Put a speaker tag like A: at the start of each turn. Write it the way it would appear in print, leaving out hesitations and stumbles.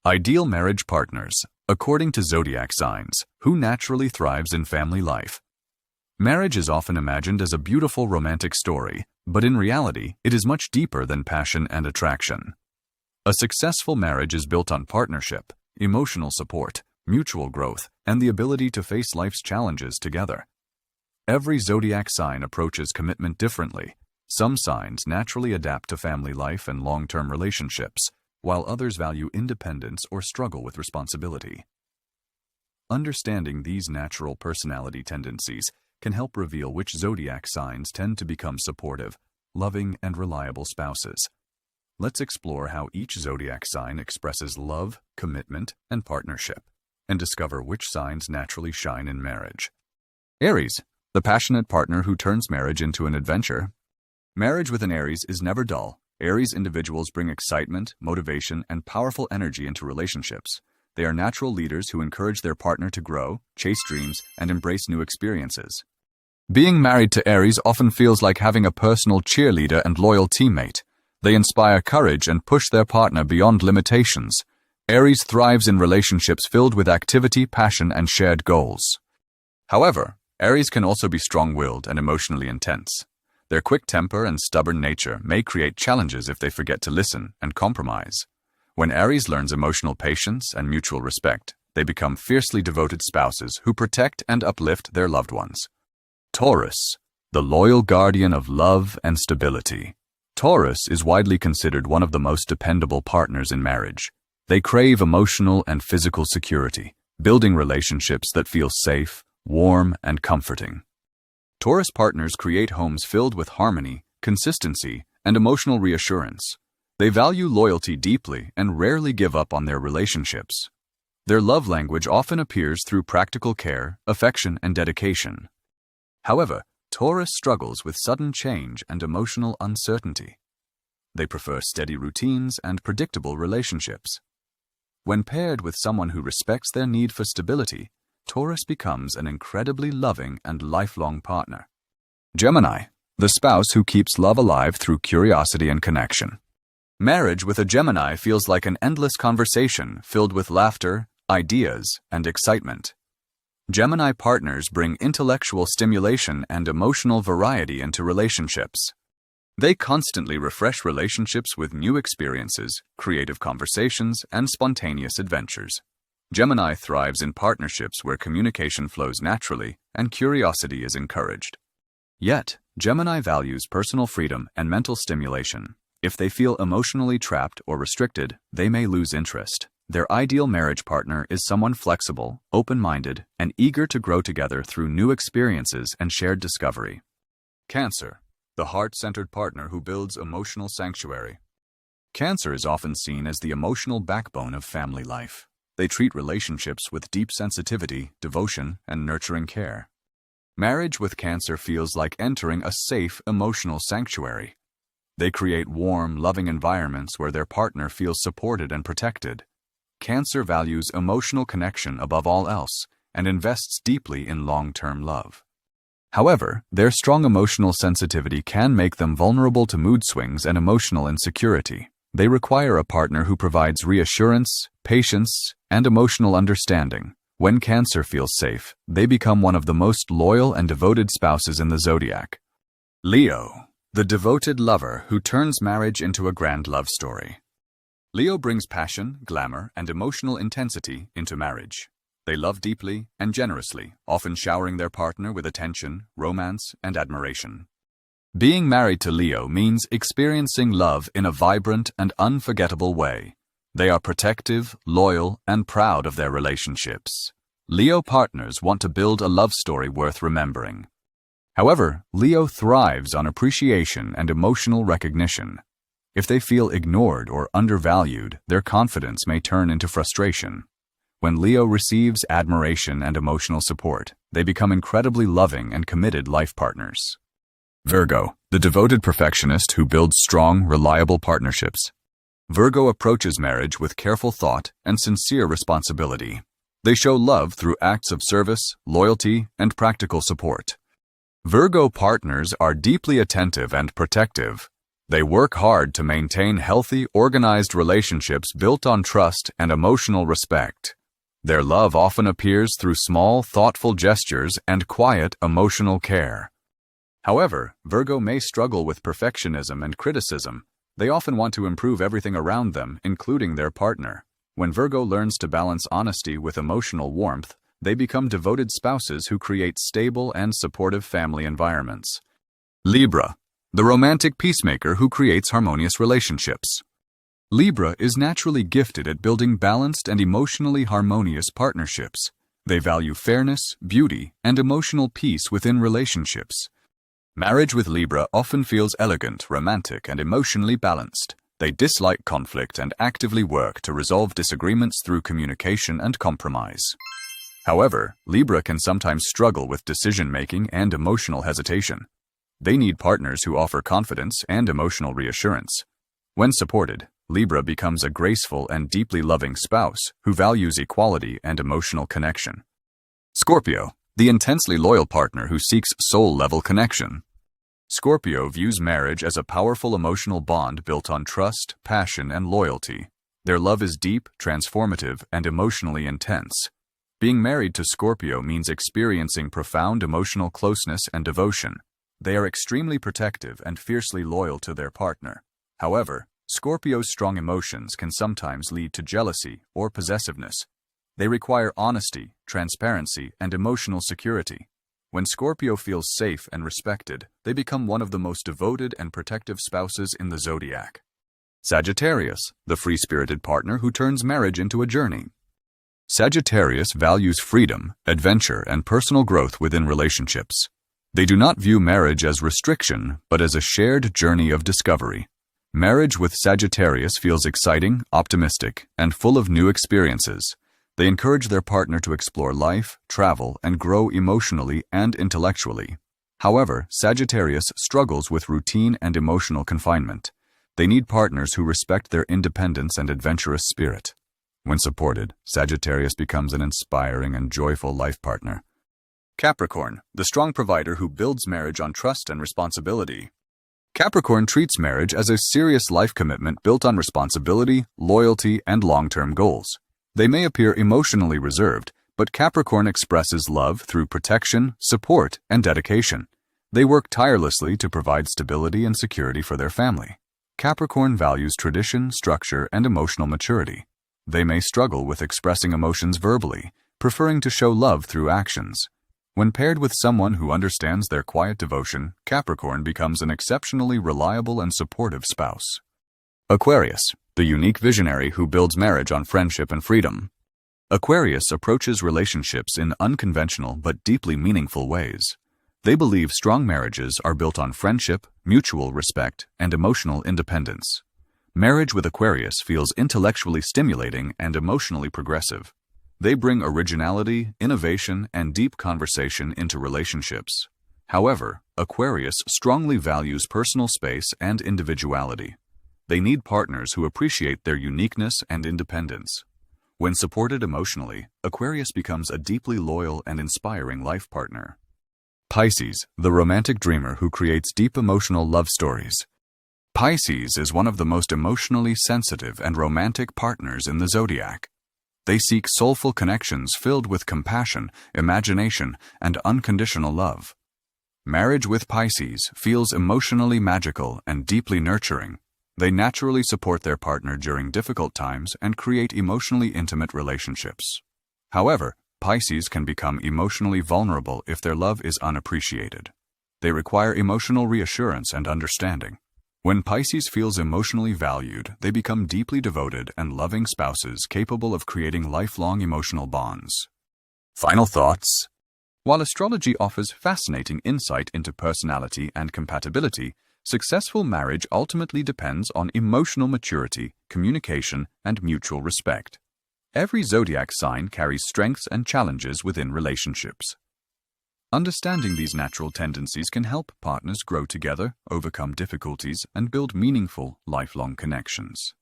A: Ideal marriage partners, according to Zodiac signs, who naturally thrives in family life. Marriage is often imagined as a beautiful romantic story, but in reality, it is much deeper than passion and attraction. A successful marriage is built on partnership, emotional support, mutual growth, and the ability to face life's challenges together. Every zodiac sign approaches commitment differently. Some signs naturally adapt to family life and long-term relationships, while others value independence or struggle with responsibility. Understanding these natural personality tendencies can help reveal which zodiac signs tend to become supportive, loving, and reliable spouses. Let's explore how each zodiac sign expresses love, commitment, and partnership, and discover which signs naturally shine in marriage. Aries, the passionate partner who turns marriage into an adventure. Marriage with an Aries is never dull. Aries individuals bring excitement, motivation, and powerful energy into relationships. They are natural leaders who encourage their partner to grow, chase dreams, and embrace new experiences. Being married to Aries often feels like having a personal cheerleader and loyal teammate. They inspire courage and push their partner beyond limitations. Aries thrives in relationships filled with activity, passion, and shared goals. However, Aries can also be strong-willed and emotionally intense. Their quick temper and stubborn nature may create challenges if they forget to listen and compromise. When Aries learns emotional patience and mutual respect, they become fiercely devoted spouses who protect and uplift their loved ones. Taurus, the loyal guardian of love and stability. Taurus is widely considered one of the most dependable partners in marriage. They crave emotional and physical security, building relationships that feel safe, warm, and comforting. Taurus partners create homes filled with harmony, consistency, and emotional reassurance. They value loyalty deeply and rarely give up on their relationships. Their love language often appears through practical care, affection, and dedication. However, Taurus struggles with sudden change and emotional uncertainty. They prefer steady routines and predictable relationships. When paired with someone who respects their need for stability, Taurus becomes an incredibly loving and lifelong partner. Gemini, the spouse who keeps love alive through curiosity and connection. Marriage with a Gemini feels like an endless conversation filled with laughter, ideas, and excitement. Gemini partners bring intellectual stimulation and emotional variety into relationships. They constantly refresh relationships with new experiences, creative conversations, and spontaneous adventures. Gemini thrives in partnerships where communication flows naturally and curiosity is encouraged. Yet, Gemini values personal freedom and mental stimulation. If they feel emotionally trapped or restricted, they may lose interest. Their ideal marriage partner is someone flexible, open-minded, and eager to grow together through new experiences and shared discovery. Cancer, the heart-centered partner who builds emotional sanctuary. Cancer is often seen as the emotional backbone of family life. They treat relationships with deep sensitivity, devotion, and nurturing care. Marriage with Cancer feels like entering a safe, emotional sanctuary. They create warm, loving environments where their partner feels supported and protected. Cancer values emotional connection above all else and invests deeply in long-term love. However, their strong emotional sensitivity can make them vulnerable to mood swings and emotional insecurity. They require a partner who provides reassurance, patience, and emotional understanding. When Cancer feels safe, they become one of the most loyal and devoted spouses in the zodiac. Leo, the devoted lover who turns marriage into a grand love story. Leo brings passion, glamour, and emotional intensity into marriage. They love deeply and generously, often showering their partner with attention, romance, and admiration. Being married to Leo means experiencing love in a vibrant and unforgettable way. They are protective, loyal, and proud of their relationships. Leo partners want to build a love story worth remembering. However, Leo thrives on appreciation and emotional recognition. If they feel ignored or undervalued, their confidence may turn into frustration. When Leo receives admiration and emotional support, they become incredibly loving and committed life partners. Virgo, the devoted perfectionist who builds strong, reliable partnerships. Virgo approaches marriage with careful thought and sincere responsibility. They show love through acts of service, loyalty, and practical support. Virgo partners are deeply attentive and protective. They work hard to maintain healthy, organized relationships built on trust and emotional respect. Their love often appears through small, thoughtful gestures and quiet, emotional care. However, Virgo may struggle with perfectionism and criticism. They often want to improve everything around them, including their partner. When Virgo learns to balance honesty with emotional warmth, they become devoted spouses who create stable and supportive family environments. Libra, the romantic peacemaker who creates harmonious relationships. Libra is naturally gifted at building balanced and emotionally harmonious partnerships. They value fairness, beauty, and emotional peace within relationships. Marriage with Libra often feels elegant, romantic, and emotionally balanced. They dislike conflict and actively work to resolve disagreements through communication and compromise. However, Libra can sometimes struggle with decision-making and emotional hesitation. They need partners who offer confidence and emotional reassurance. When supported, Libra becomes a graceful and deeply loving spouse who values equality and emotional connection. Scorpio, the intensely loyal partner who seeks soul-level connection. Scorpio views marriage as a powerful emotional bond built on trust, passion, and loyalty. Their love is deep, transformative, and emotionally intense. Being married to Scorpio means experiencing profound emotional closeness and devotion. They are extremely protective and fiercely loyal to their partner. However, Scorpio's strong emotions can sometimes lead to jealousy or possessiveness. They require honesty, transparency, and emotional security. When Scorpio feels safe and respected, they become one of the most devoted and protective spouses in the zodiac. Sagittarius, the free-spirited partner who turns marriage into a journey. Sagittarius values freedom, adventure, and personal growth within relationships. They do not view marriage as restriction, but as a shared journey of discovery. Marriage with Sagittarius feels exciting, optimistic, and full of new experiences. They encourage their partner to explore life, travel, and grow emotionally and intellectually. However, Sagittarius struggles with routine and emotional confinement. They need partners who respect their independence and adventurous spirit. When supported, Sagittarius becomes an inspiring and joyful life partner. Capricorn, the strong provider who builds marriage on trust and responsibility. Capricorn treats marriage as a serious life commitment built on responsibility, loyalty, and long-term goals. They may appear emotionally reserved, but Capricorn expresses love through protection, support, and dedication. They work tirelessly to provide stability and security for their family. Capricorn values tradition, structure, and emotional maturity. They may struggle with expressing emotions verbally, preferring to show love through actions. When paired with someone who understands their quiet devotion, Capricorn becomes an exceptionally reliable and supportive spouse. Aquarius, the unique visionary who builds marriage on friendship and freedom. Aquarius approaches relationships in unconventional but deeply meaningful ways. They believe strong marriages are built on friendship, mutual respect, and emotional independence. Marriage with Aquarius feels intellectually stimulating and emotionally progressive. They bring originality, innovation, and deep conversation into relationships. However, Aquarius strongly values personal space and individuality. They need partners who appreciate their uniqueness and independence. When supported emotionally, Aquarius becomes a deeply loyal and inspiring life partner. Pisces, the romantic dreamer who creates deep emotional love stories. Pisces is one of the most emotionally sensitive and romantic partners in the zodiac. They seek soulful connections filled with compassion, imagination, and unconditional love. Marriage with Pisces feels emotionally magical and deeply nurturing. They naturally support their partner during difficult times and create emotionally intimate relationships. However, Pisces can become emotionally vulnerable if their love is unappreciated. They require emotional reassurance and understanding. When Pisces feels emotionally valued, they become deeply devoted and loving spouses capable of creating lifelong emotional bonds. Final thoughts. While astrology offers fascinating insight into personality and compatibility, successful marriage ultimately depends on emotional maturity, communication, and mutual respect. Every zodiac sign carries strengths and challenges within relationships. Understanding these natural tendencies can help partners grow together, overcome difficulties, and build meaningful, lifelong connections.